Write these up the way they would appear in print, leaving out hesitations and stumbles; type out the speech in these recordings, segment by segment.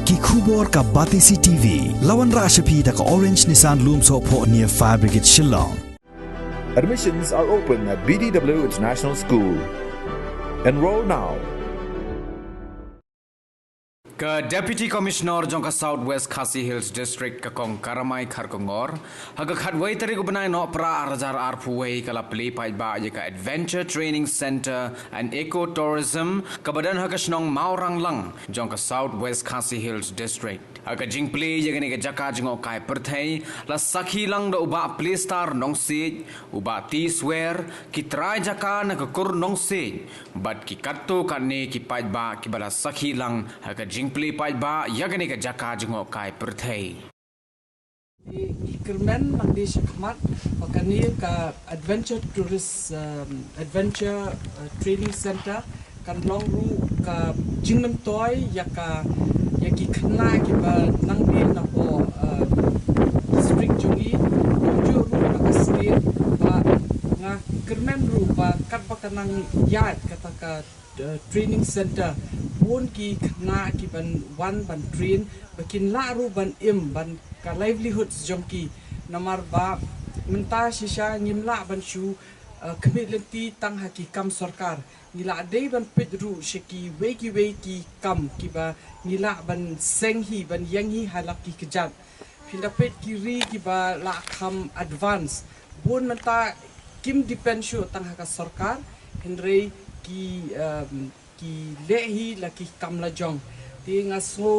Ki khubor ka Batisi TV. Lawan Rashapi da ka Orange Nissan Lumso po near Fire Brigade Shillong. Admissions are open at BDW International School. Enroll now. Ke Deputy Commissioner jongka Southwest Khasi Hills District ke Kong Karamai Kharkongor haga khatwai tari gubenai no pra arjar arpuwei kala pli paitba je ka Adventure Training Center and Eco Tourism ke badan haga snong Maurang Lang jongka Southwest Khasi Hills District haga jingpli je gani ke jaka jingo kai perthai la sakhi lang do uba play star nong sej uba ti swear ki try jaka na ke kur nong sej bat ki katto kanne ki paitba ki bala sakhi lang haga Play pai ba yagani ka jaka jingo kai perthai Ikermen mandi shakmat makani ka Adventure Training Center kan long ru ka jingmem toy yaki khna ki ba nang bi na ho district jungi ju ru ka state ba nga kermen ru ba kat ba kanang yat kata ka training center pun ki khna ki ban train bakin la ru ban ban ka livelihood jomki namar ba menta shisha ngimla ban shu community tang haki kam sarkar nila dei ban pedru sheki weki kam ki ba nila ban senghi ban yangi halaki kejat philapet kiri ki ba la kam advance bun menta kim depend shu tang haka sarkar henry ki lehi la ki kam la jong ti ngaso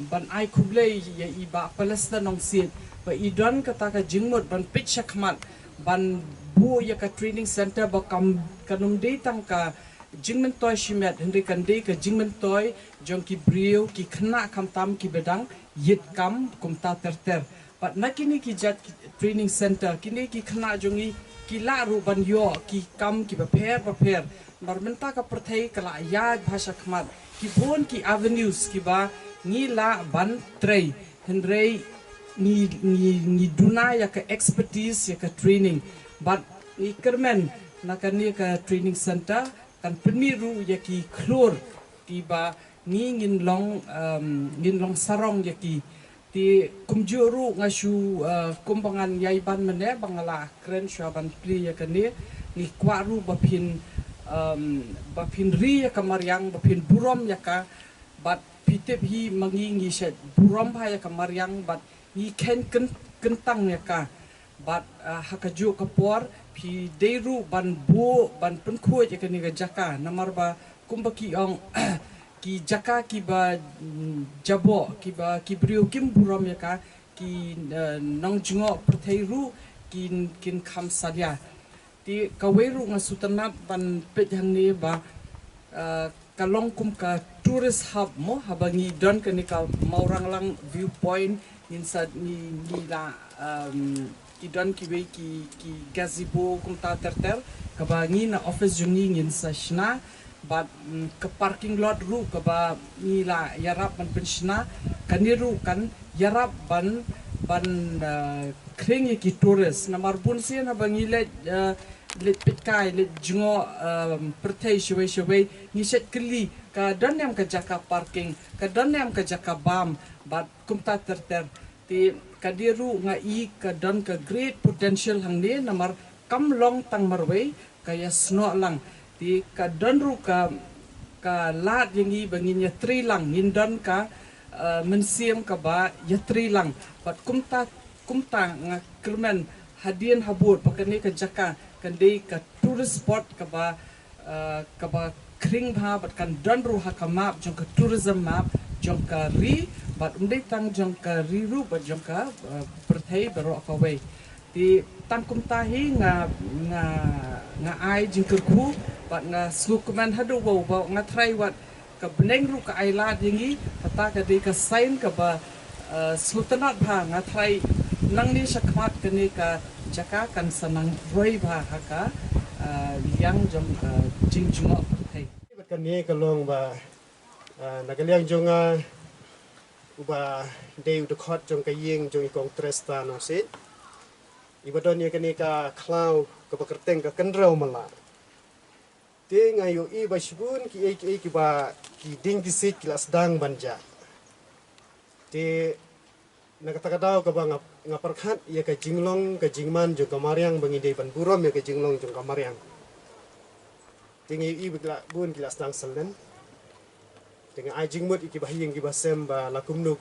ban ai kuble ya iba palestina nong sit ba idon kata ka jingmot ban pitcha khmat ban bu ya ka training center ba kam kanum de tang ka jingmen toy shimet henry kan de ka jingmen toy jong ki brio ki khna kham tam ki bedang yit kam kumta terter but nakini ki jat training center kini ki khna jongi ki la ru ban yo ki kam ki prepare Marmenta ka perthai kala yad bhasha khmat ki bon ki avenues ki ba ni la ban tray henry ni duna ya ka expertise ya ka training but ni kermen nakani ka training center kan peniru ya ki klor ki ba ni ngin long sarong ya ki ti kumjuru ngasu kumbangan yaiban mene bangala kren syaban pli ya kani ni kwaru bapin ri ya kamaryang bapin burom ya ka bat pitep hi mangingi shet burom ha ya kamaryang bat hi ken kentang ya ka bat hakaju kapor pi deru ban bu ban penku ya kani ga jaka namar ba kumbaki ong ki jaka ki ba jabo ki brio kim burom ya ka ki nong jingo perthai ru kin kham sadia ti kaweru nga sutanat ban pejhani ba kalong kum ka tourist hub mo habangi don ka ni ka Maurang Lang viewpoint inside ni la idon ki we ki gazebo kum ta terter ka bangi na office jungi ngin sa shna but ke parking lot ru ka ba ni la yarap ban penshna kaniru kan yarap ban kring ki tourist namar bun sian habangi let pitkai let jungo perthai shwe ni set kli ka donyam ka jaka parking ka donyam ka jaka bam bat kumta terter ti kadiru nga ka don ka great potential hangni namar kam long tang marway kaya sno lang ti ka donru ka lat yangi bangin ya tri lang ngindon ka mensiam ka ba ya tri lang bat kumta nga kermen hadian habut pakani ka jaka kandai ka tourist spot ka ba kring bha bat kan donru ha ka map jong ka tourism map jong ka ri bat umdai tang jong ka ri ru bat jong ka perthai baro ka way ti tang kum tahi nga ai jing ku bat nga slukuman hadu wo ba nga try wat ka beneng ru ka ai la dingi kata ka de ka sign ka ba sultanat bha nga try nang ni sakmat kani ka jaka kan sanang roi bha haka yang jong jing jungo hai kan ni kalong ba nagaliang jong uba dei de khot jong ka yeng jong ikong tresta no sit ibadon ni kani ka cloud ka bakerteng ka kendrau mala ting ayo i ba shibun ki ba ki ding ki sit kilas dang banja Ti nakatagadaw ka ba nga perkhat ya ka jinglong ka jingman jong kamariang bangide pan burom ya ka jinglong jong kamariang. Tingi ibigla bun kilas tang salen. Dengan ajing mut iki bahiyeng ki basem ba la kumno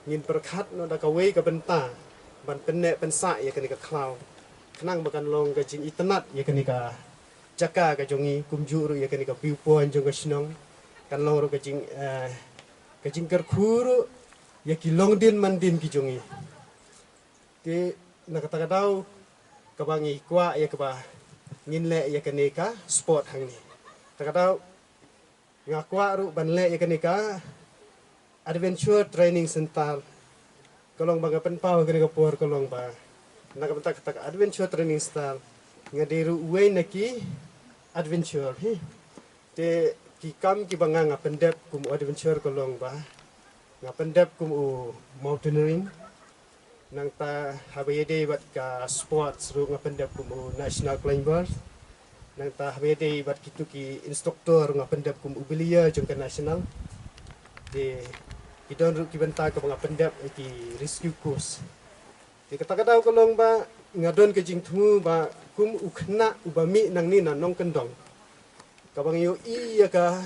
ngin perkhat no da ka wei ka benta ban penne pensa ya kani ka klau. Kenang bakan long ka jing itanat ya kani ka jaka ka jongi kumjuru ya kani ka piupuan jong ka sinong kan long ro ka jing kerkhuru ya ki long din mandin ki jongi. Ti nakatagadaw kabangi kwa ya kaba nginle ya kaneka sport hang ni. Takadaw nga kwa ru banle ya kaneka adventure training center kolong baga penpau kaneka por kolong ba. Nakabentak tak adventure training center nga deru uwe naki adventure hi. Te ki kam ki banga nga pendep kum adventure kolong ba. Nga pendep kum mountaineering nang ta habayede bat ka sports ru nga pendep kum national climbers nang ta habayede bat kitu ki instruktor nga pendep kum ubilia jong ka national de idon ru ki benta ka nga pendep ki rescue course de kata-kata kolong ba ngadon ke jing thumu ba kum ukhna ubami nang ni na nong kendong kabang yo iya ka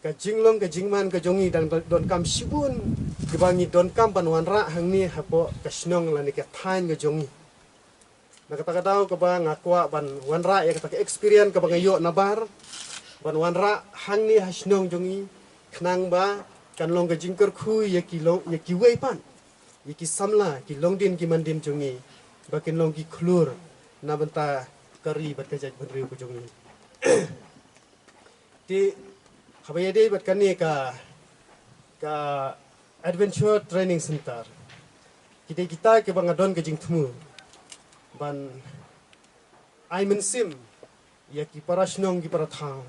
jinglong ka jingman ka jongi dan don kam sibun kibangi don kam panwan ra hang ni hapo kasnong la ni ka thain ka jongi nakata-kataw ka ba ngakwa ban wan ra ya ka experience ka ba ngayo nabar ban wan ra hang ni hasnong jongi khnang ba kanlong ka jingker khu ya ki wei pan ya ki samla ki longdin ki mandin jongi ba kinlong ki klur na benta kari bat ka jaj benriu ka jongi ti Habayade bat kani ka adventure training center. Kita ke bangadon ke jing thumu. Ban ai mensim ya ki parasnong ki parathang.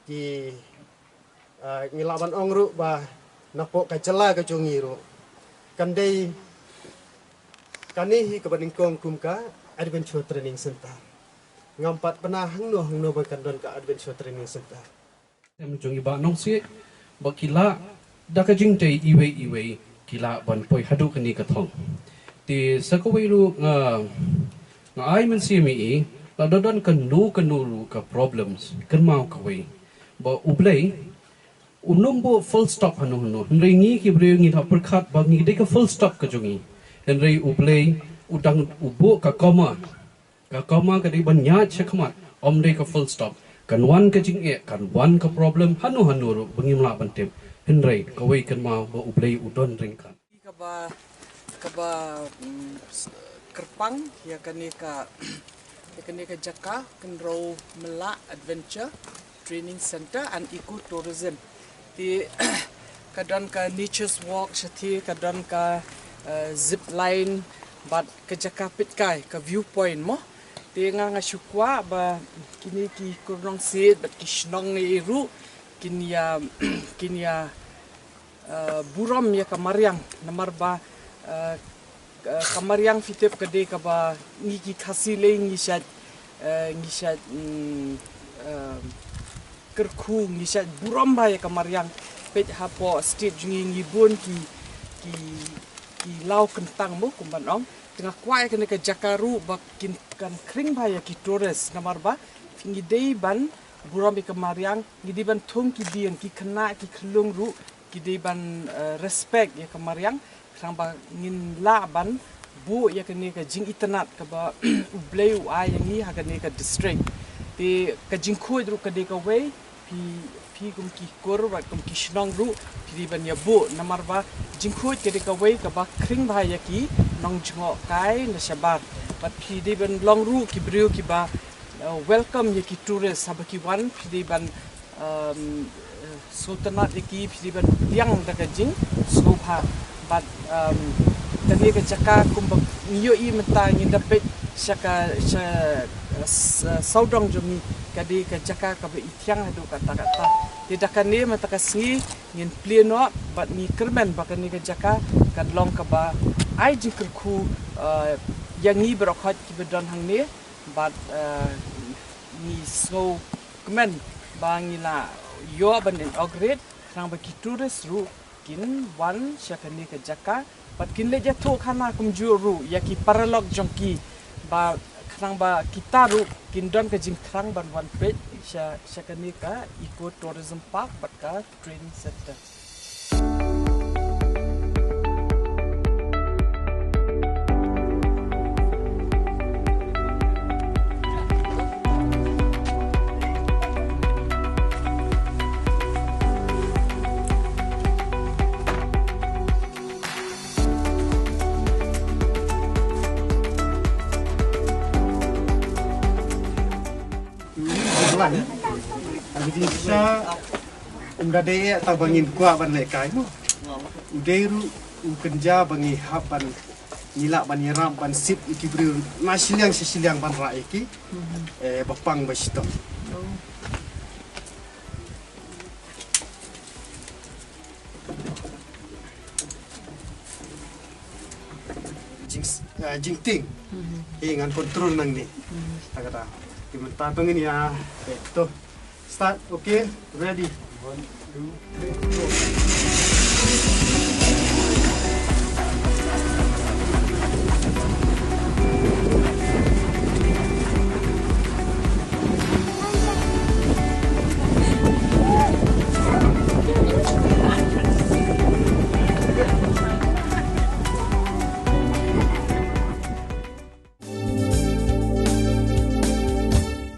Ki ngilaban ongru ba napok ka jela ka jongiru. Kandai kani hi ke baningkong kum ka adventure training center. Ngampat pernah hang no bakandon ka adventure training center. Jong iba nong si bakila daka jing tay iwe kila ban poi hadu kani kathong ti sakawai ru nga ai man si mi la dodon kanu ru ka problems kan mau kawai ba ublei unong bo full stop hanu ngi ki bre ngi tha perkhat ba ngi de ka full stop ka jongi henrei ublei udang ubo ka koma ka di ban nya chakmat om de ka full stop kan wan ka jing kan wan ka problem hanu ru bangimla bantem henrei kawai kan mau ba ublei udon ringkan kaba kerpang ya kanika jaka kenro mela adventure training center and eco tourism di kadon ka nature's walk shati kadon ka zip line bat ke jaka pitkai ka viewpoint mo Tinga nga syukwa ba kini ki kurang sit bat kisnong ni iru kinya buram ya kamariang namar ba kamariang fitep kade ka ba ngiki khasile ngisat kerku ngisat buram ba ya kamariang pet hapo stage ngi bun ki lau kentang mo kumbanong tengah kuai kena ke Jakaru bakin kan kring bahaya ki tourist namar ba fingi dei ban buram ke mariang ngidi ban thum ki dian ki khna ki khlung ru ki dei ban respect ya ke mariang sang ba ngin la ban bu ya kena ke jing itanat ke ba ubleu ai yang ni ha kena ke district ti ke jing khoi ru ke dei ka wei pi kum ki kor ba kum ki shnong ru pi ban ya bu namar ba jing khoi ke dei ka wei ka ba kring bahaya ki nong jngo kai na shabar but pi de ban long ru ki brio ki ba welcome ye ki tourist sabaki wan pi de ban sultanat ki pi de ban yang daga jing sobha but tadi ke jaka kum niyo I menta ngi dapet shaka saudong jumi kadi ke jaka ka be ityang hadu kata tidak kani mata kasngi ngin pleno but mi kermen bakani ke jaka kan long ka ba ai jikerku yang ni berokhat ki bedon hang ni but ni so kemen bangi la yo ban inaugurate nang bagi tourist ru kin wan syakani ke jaka pat kin le jatuh kana kumjuru ya ki paralog jongki ba krang ba kita ru kin don ke jing krang ban wan pe syakani ka eco tourism park pat ka training center. Jadi bisa umdade atau bangin kuat ban lekai mu. Udairu ukenja bangi hapan nilak ban yeram ban sip ikibri nasiliang sisiliang ban raiki bapang basito. Jingting, ingan kontrol nang ni. Kata, kita tungguin ya. Tuh, start, okay, ready. 1, 2, 3, go.